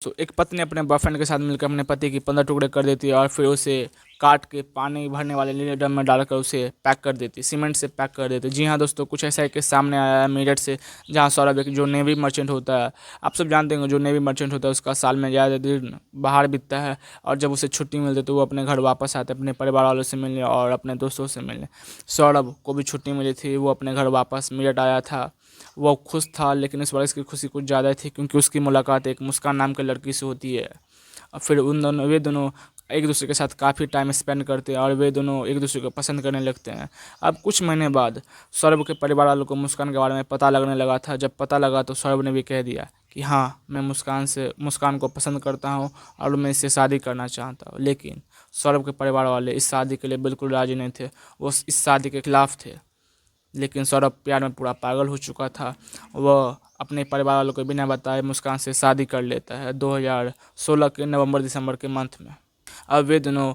तो एक पत्नी अपने बॉयफ्रेंड के साथ मिलकर अपने पति की 15 टुकड़े कर देती है और फिर उसे काट के पानी भरने वाले नीले ड्रम में डालकर उसे पैक कर देती, सीमेंट से पैक कर देती। जी हाँ दोस्तों, कुछ ऐसा है कि सामने आया है मेरठ से, जहाँ सौरभ एक जो नेवी मर्चेंट होता है, आप सब जानते हैं जो नेवी मर्चेंट होता है उसका साल में ज़्यादा दिन बाहर बीतता है, और जब उसे छुट्टी मिलती है तो वो अपने घर वापस आते हैं अपने परिवार वालों से मिलने और अपने दोस्तों से मिलने। सौरभ को भी छुट्टी मिली थी, वो अपने घर वापस मेरठ आया था। वो खुश था, लेकिन इस बार इसकी खुशी कुछ ज़्यादा थी क्योंकि उसकी मुलाकात एक मुस्कान नाम की लड़की से होती है। और फिर वे दोनों एक दूसरे के साथ काफ़ी टाइम स्पेंड करते हैं और वे दोनों एक दूसरे को पसंद करने लगते हैं। अब कुछ महीने बाद सौरभ के परिवार वालों को मुस्कान के बारे में पता लगने लगा था। जब पता लगा तो सौरभ ने भी कह दिया कि हाँ, मैं मुस्कान को पसंद करता हूँ और मैं इससे शादी करना चाहता हूँ। लेकिन सौरभ के परिवार वाले इस शादी के लिए बिल्कुल राज़ी नहीं थे, वो इस शादी के खिलाफ थे। लेकिन सौरभ प्यार में पूरा पागल हो चुका था। वह अपने परिवार वालों को बिना बताए मुस्कान से शादी कर लेता है 2016 के नवंबर दिसंबर के मंथ में। अब वे दोनों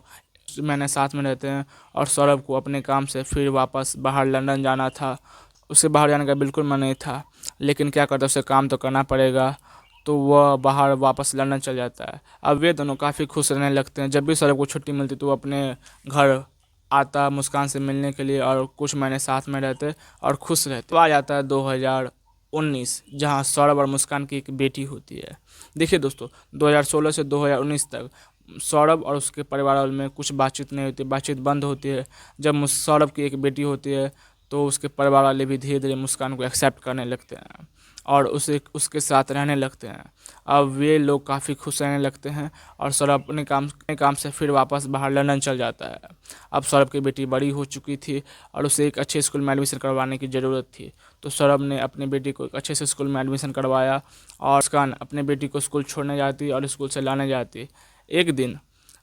महीने साथ में रहते हैं और सौरभ को अपने काम से फिर वापस बाहर लंदन जाना था। उसे बाहर जाने का बिल्कुल मन नहीं था, लेकिन क्या करता, उसे काम तो करना पड़ेगा, तो वह बाहर वापस लंदन चल जाता है। अब वे दोनों काफ़ी खुश रहने लगते हैं। जब भी सौरभ को छुट्टी मिलती तो वो अपने घर आता मुस्कान से मिलने के लिए और कुछ महीने साथ में रहते और खुश रहते। तो आ जाता है 2019, जहां सौरभ और मुस्कान की एक बेटी होती है। देखिए दोस्तों, 2016 से 2019 तक सौरभ और उसके परिवार वालों में कुछ बातचीत नहीं होती, बातचीत बंद होती है। जब सौरभ की एक बेटी होती है तो उसके परिवार वाले भी धीरे धीरे मुस्कान को एक्सेप्ट करने लगते हैं और उसके साथ रहने लगते हैं। अब वे लोग काफ़ी खुश रहने लगते हैं और सौरभ अपने काम से फिर वापस बाहर लंदन चल जाता है। अब सौरभ की बेटी बड़ी हो चुकी थी और उसे एक अच्छे स्कूल में एडमिशन करवाने की ज़रूरत थी, तो सौरभ ने अपनी बेटी को एक अच्छे से स्कूल में एडमिशन करवाया और मुस्कान अपने बेटी को स्कूल छोड़ने जाती और स्कूल से लाने जाती। एक दिन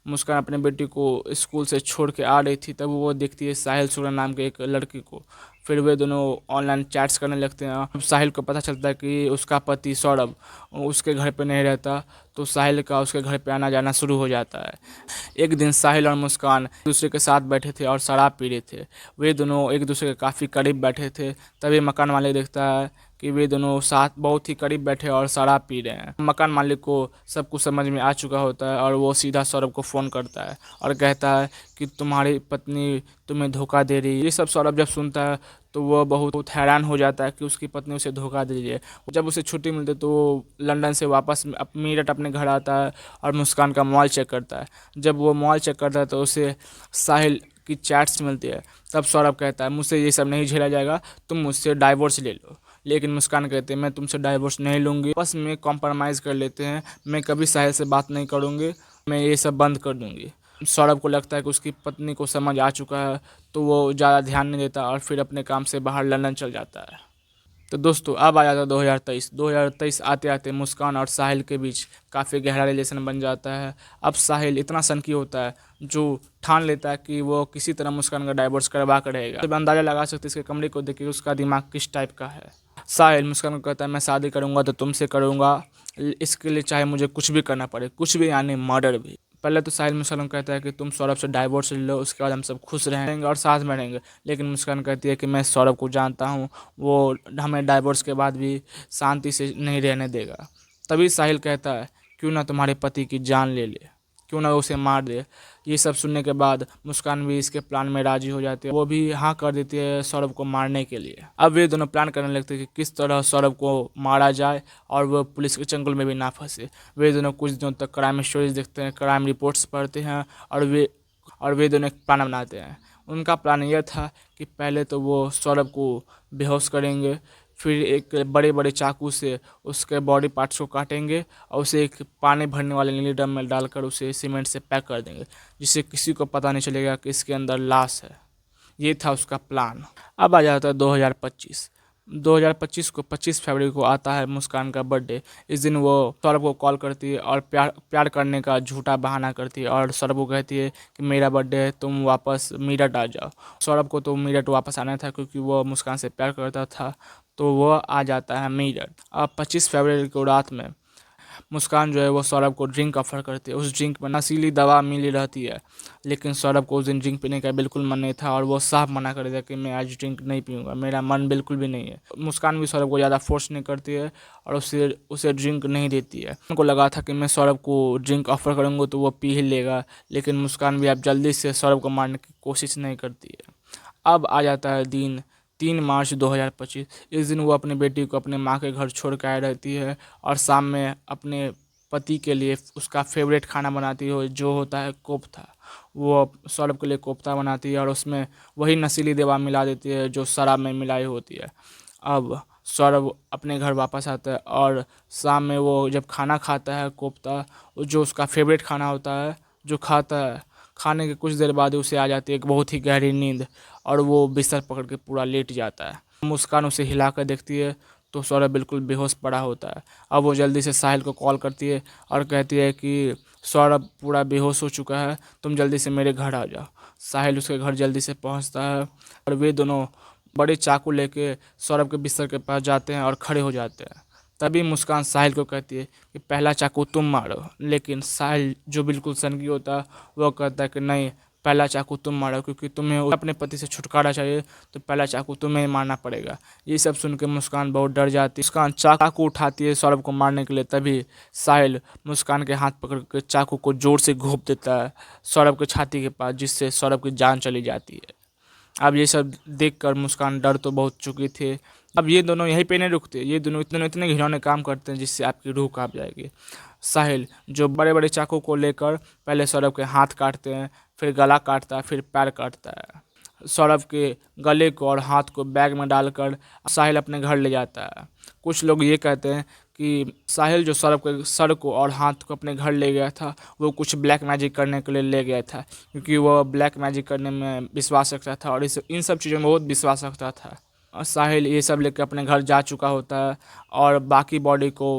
मुस्कान अपने बेटी को स्कूल से छोड़ के आ रही थी, तब वो देखती है साहिल सुरन नाम के एक लड़की को। फिर वे दोनों ऑनलाइन चैट्स करने लगते हैं। अब साहिल को पता चलता है कि उसका पति सौरभ उसके घर पे नहीं रहता, तो साहिल का उसके घर पे आना जाना शुरू हो जाता है। एक दिन साहिल और मुस्कान एक दूसरे के साथ बैठे थे और शराब पी रहे थे। वे दोनों एक दूसरे के काफ़ी करीब बैठे थे। तभी मकान मालिक देखता है कि वे दोनों साथ बहुत ही करीब बैठे और शराब पी रहे हैं। मकान मालिक को सब कुछ समझ में आ चुका होता है और वो सीधा सौरभ को फ़ोन करता है और कहता है कि तुम्हारी पत्नी तुम्हें धोखा दे रही है। ये सब सौरभ जब सुनता है तो वह बहुत हैरान हो जाता है कि उसकी पत्नी उसे धोखा दे रही है। जब उसे छुट्टी मिलती है तो वो लंदन से वापस मेरठ अपने घर आता है और मुस्कान का मोबाइल चेक करता है। जब वो मोबाइल चेक करता है तो उसे साहिल की चैट्स मिलती है। तब सौरभ कहता है मुझसे ये सब नहीं झेला जाएगा, तुम मुझसे डाइवोर्स ले लो। लेकिन मुस्कान कहते हैं मैं तुमसे डाइवोर्स नहीं लूँगी, बस में कॉम्प्रोमाइज़ कर लेते हैं, मैं कभी साहिल से बात नहीं करूँगी, मैं ये सब बंद कर दूँगी। सौरभ को लगता है कि उसकी पत्नी को समझ आ चुका है, तो वो ज़्यादा ध्यान नहीं देता और फिर अपने काम से बाहर लंदन चल जाता है। तो दोस्तों अब आ जाता 2023 आते आते मुस्कान और साहिल के बीच काफ़ी गहरा रिलेशन बन जाता है। अब साहिल इतना सनकी होता है जो ठान लेता है कि वो किसी तरह मुस्कान का डाइवोर्स करवा कर रहेगा। तो अंदाज़ा लगा सकते इसके कमरे को देख के उसका दिमाग किस टाइप का है। साहिल मुस्कान को कहता है मैं शादी करूँगा तो तुमसे करूँगा, इसके लिए चाहे मुझे कुछ भी करना पड़े, कुछ भी यानी मर्डर भी। पहले तो साहिल मुस्कान कहता है कि तुम सौरभ से डाइवोर्स ले लो, उसके बाद हम सब खुश रहेंगे और साथ में रहेंगे। लेकिन मुस्कान कहती है कि मैं सौरभ को जानता हूँ, वो हमें डाइवोर्स के बाद भी शांति से नहीं रहने देगा। तभी साहिल कहता है क्यों ना तुम्हारे पति की जान ले ले, क्यों ना उसे मार दे। ये सब सुनने के बाद मुस्कान भी इसके प्लान में राजी हो जाती है, वो भी हाँ कर देती है सौरभ को मारने के लिए। अब वे दोनों प्लान करने लगते हैं कि किस तरह सौरभ को मारा जाए और वो पुलिस के चंगुल में भी ना फंसे। वे दोनों कुछ दिनों तक क्राइम स्टोरीज देखते हैं, क्राइम रिपोर्ट्स पढ़ते हैं और वे दोनों एक प्लान बनाते हैं। उनका प्लान यह था कि पहले तो वो सौरभ को बेहोश करेंगे, फिर एक बड़े बड़े चाकू से उसके बॉडी पार्ट्स को काटेंगे और उसे एक पानी भरने वाले नीले ड्रम में डालकर उसे सीमेंट से पैक कर देंगे, जिससे किसी को पता नहीं चलेगा कि इसके अंदर लाश है। ये था उसका प्लान। अब आ जाता है 2025 को 25 फरवरी को आता है मुस्कान का बर्थडे। इस दिन वो सौरभ को कॉल करती है और प्यार करने का झूठा बहाना करती है और सौरभ को कहती है कि मेरा बर्थडे है, तुम वापस मेरठ आ जाओ। सौरभ को तो मेरठ वापस आना था क्योंकि वो मुस्कान से प्यार करता था, तो वह आ जाता है मेरठ। अब 25 फरवरी को रात में मुस्कान जो है वो सौरभ को ड्रिंक ऑफर करती है। उस ड्रिंक में नशीली दवा मिली रहती है, लेकिन सौरभ को उस दिन ड्रिंक पीने का बिल्कुल मन नहीं था और वो साफ मना कर दिया कि मैं आज ड्रिंक नहीं पीऊँगा, मेरा मन बिल्कुल भी नहीं है। मुस्कान भी सौरभ को ज़्यादा फोर्स नहीं करती है और उसे उसे ड्रिंक नहीं देती है। उनको लगा था कि मैं सौरभ को ड्रिंक ऑफर करूँगा तो वो पी ही लेगा, लेकिन मुस्कान भी अब जल्दी से सौरभ को मारने की कोशिश नहीं करती है। अब आ जाता है दिन 3 मार्च 2025। इस दिन वो अपनी बेटी को अपने माँ के घर छोड़ कर आई रहती है और शाम में अपने पति के लिए उसका फेवरेट खाना बनाती है जो होता है कोफ्ता। वो सौरभ के लिए कोफ्ता बनाती है और उसमें वही नशीली दवा मिला देती है जो शराब में मिलाई होती है। अब सौरभ अपने घर वापस आता है और शाम में वो जब खाना खाता है कोफ्ता, जो उसका फेवरेट खाना होता है, जो खाता है, खाने के कुछ देर बाद उसे आ जाती है एक बहुत ही गहरी नींद और वो बिस्तर पकड़ के पूरा लेट जाता है। मुस्कान उसे हिला कर देखती है तो सौरभ बिल्कुल बेहोश पड़ा होता है। अब वो जल्दी से साहिल को कॉल करती है और कहती है कि सौरभ पूरा बेहोश हो चुका है, तुम जल्दी से मेरे घर आ जाओ। साहिल उसके घर जल्दी से पहुंचता है और वे दोनों बड़े चाकू लेके सौरभ के बिस्तर के पास जाते हैं और खड़े हो जाते हैं। तभी मुस्कान साहिल को कहती है कि पहला चाकू तुम मारो, लेकिन साहिल जो बिल्कुल सनकी होता है वो कहता है कि नहीं, पहला चाकू तुम मारो, क्योंकि तुम्हें अपने पति से छुटकारा चाहिए तो पहला चाकू तुम्हें मारना पड़ेगा। ये सब सुन के मुस्कान बहुत डर जाती है। मुस्कान चाकू उठाती है सौरभ को मारने के लिए, तभी साहिल मुस्कान के हाथ पकड़ के चाकू को जोर से घोंप देता है सौरभ के छाती के पास, जिससे सौरभ की जान चली जाती है। अब ये सब देखकर मुस्कान डर तो बहुत चुकी थी। अब ये दोनों यहीं पे नहीं रुकते, ये दोनों इतने इतने घिनौने काम करते हैं जिससे आपकी रूह कांप जाएगी। साहिल जो बड़े बड़े चाकू को लेकर पहले सौरभ के हाथ काटते हैं, फिर गला काटता है, फिर पैर काटता है। सौरभ के गले को और हाथ को बैग में डालकर साहिल अपने घर ले जाता है। कुछ लोग ये कहते हैं कि साहिल जो सौरभ के सर को और हाथ को अपने घर ले गया था वो कुछ ब्लैक मैजिक करने के लिए ले गया था, क्योंकि वो ब्लैक मैजिक करने में विश्वास रखता था और इन सब चीज़ों में बहुत विश्वास रखता था। और साहिल ये सब लेकर अपने घर जा चुका होता है और बाकी बॉडी को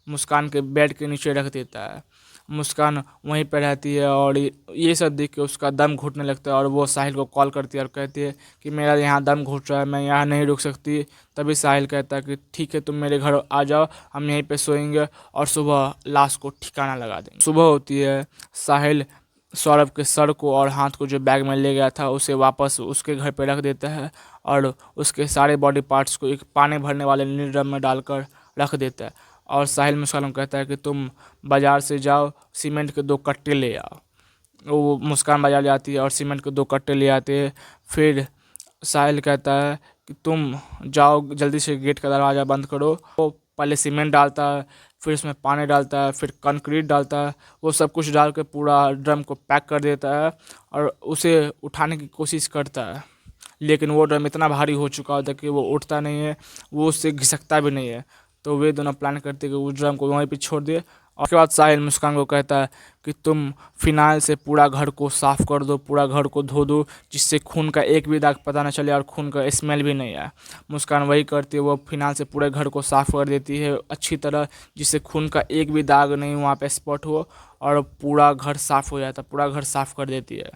मुस्कान के बेड के नीचे रख देता है। मुस्कान वहीं पर रहती है और ये सब देख के उसका दम घुटने लगता है और वो साहिल को कॉल करती है और कहती है कि मेरा यहाँ दम घुट रहा है, मैं यहाँ नहीं रुक सकती। तभी साहिल कहता है कि ठीक है, तुम मेरे घर आ जाओ, हम यहीं पे सोएंगे और सुबह लाश को ठिकाना लगा देंगे। सुबह होती है, साहिल सौरभ के सर को और हाथ को जो बैग में ले गया था उसे वापस उसके घर पे रख देता है और उसके सारे बॉडी पार्ट्स को एक पानी भरने वाले नीले ड्रम में डालकर रख देता है। और साहिल मुस्कान को कहता है कि तुम बाज़ार से जाओ, सीमेंट के 2 कट्टे ले आओ। वो मुस्कान बाज़ार जाती है और सीमेंट के 2 कट्टे ले आते हैं। फिर साहिल कहता है कि तुम जाओ, जल्दी से गेट का दरवाज़ा बंद करो। वो पहले सीमेंट डालता है, फिर उसमें पानी डालता है, फिर कंक्रीट डालता है। वो सब कुछ डाल के पूरा ड्रम को पैक कर देता है और उसे उठाने की कोशिश करता है, लेकिन वो ड्रम इतना भारी हो चुका होता है कि वो उठता नहीं है, वो उससे घिसकता भी नहीं है। तो वे दोनों प्लान करते हैं कि उस ड्रम को वहीं पे छोड़ दे। और उसके बाद साहिल मुस्कान को कहता है कि तुम फिनाइल से पूरा घर को साफ़ कर दो, पूरा घर को धो दो, जिससे खून का एक भी दाग पता न चले और खून का स्मेल भी नहीं आए। मुस्कान वही करती है, वो फिनाइल से पूरे घर को साफ़ कर देती है अच्छी तरह, जिससे खून का एक भी दाग नहीं वहाँ पे स्पॉट हो और पूरा घर साफ़ हो जाता है, पूरा घर साफ़ कर देती है।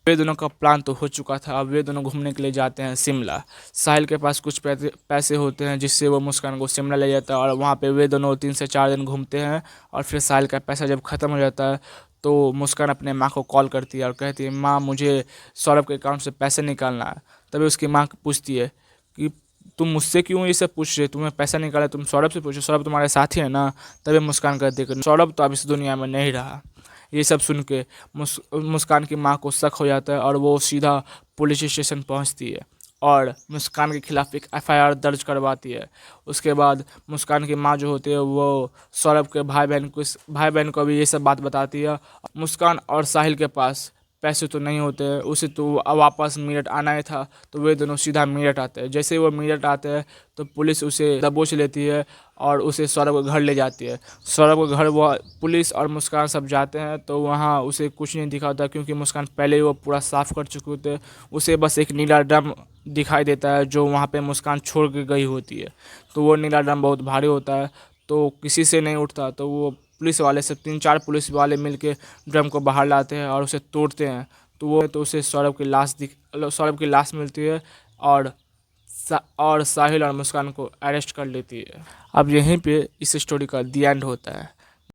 वे दोनों का प्लान तो हो चुका था। अब वे दोनों घूमने के लिए जाते हैं शिमला। साहिल के पास कुछ पैसे होते हैं जिससे वो मुस्कान को शिमला ले जाता है और वहाँ पे वे दोनों 3 से 4 दिन घूमते हैं। और फिर साहिल का पैसा जब ख़त्म हो जाता है तो मुस्कान अपने माँ को कॉल करती है और कहती है, माँ मुझे सौरभ के अकाउंट से पैसे निकालना है। तभी उसकी माँ पूछती है कि तुम मुझसे क्यों ये सब पूछ रहे, तुम्हें पैसा निकाला तुम सौरभ से पूछो, सौरभ तुम्हारे साथी है ना। तभी मुस्कान कहती है कि सौरभ तो अब इस दुनिया में नहीं रहा। ये सब सुन के मुस्कान की माँ को शक हो जाता है और वो सीधा पुलिस स्टेशन पहुंचती है और मुस्कान के खिलाफ एक एफआईआर दर्ज करवाती है। उसके बाद मुस्कान की माँ जो होती है वो सौरभ के भाई बहन को भी ये सब बात बताती है। मुस्कान और साहिल के पास पैसे तो नहीं होते हैं, उसे तो वापस मीरठ आना ही था, तो वे दोनों सीधा मीरठ आते हैं। जैसे वो मीरठ आते हैं तो पुलिस उसे दबोच लेती है और उसे सौरभ के घर ले जाती है। सौरभ के घर वो पुलिस और मुस्कान सब जाते हैं तो वहाँ उसे कुछ नहीं दिखा होता, क्योंकि मुस्कान पहले ही वो पूरा साफ़ कर चुके होते हैं। उसे बस एक नीला ड्रम दिखाई देता है जो वहाँ पे मुस्कान छोड़ के गई होती है। तो वो नीला ड्रम बहुत भारी होता है तो किसी से नहीं उठता, तो वो पुलिस वाले से 3-4 पुलिस वाले मिलके ड्रम को बाहर लाते हैं और उसे तोड़ते हैं। तो उसे सौरभ की लाश मिलती है और साहिल और मुस्कान को अरेस्ट कर लेती है। अब यहीं पे इस स्टोरी का दी एंड होता है।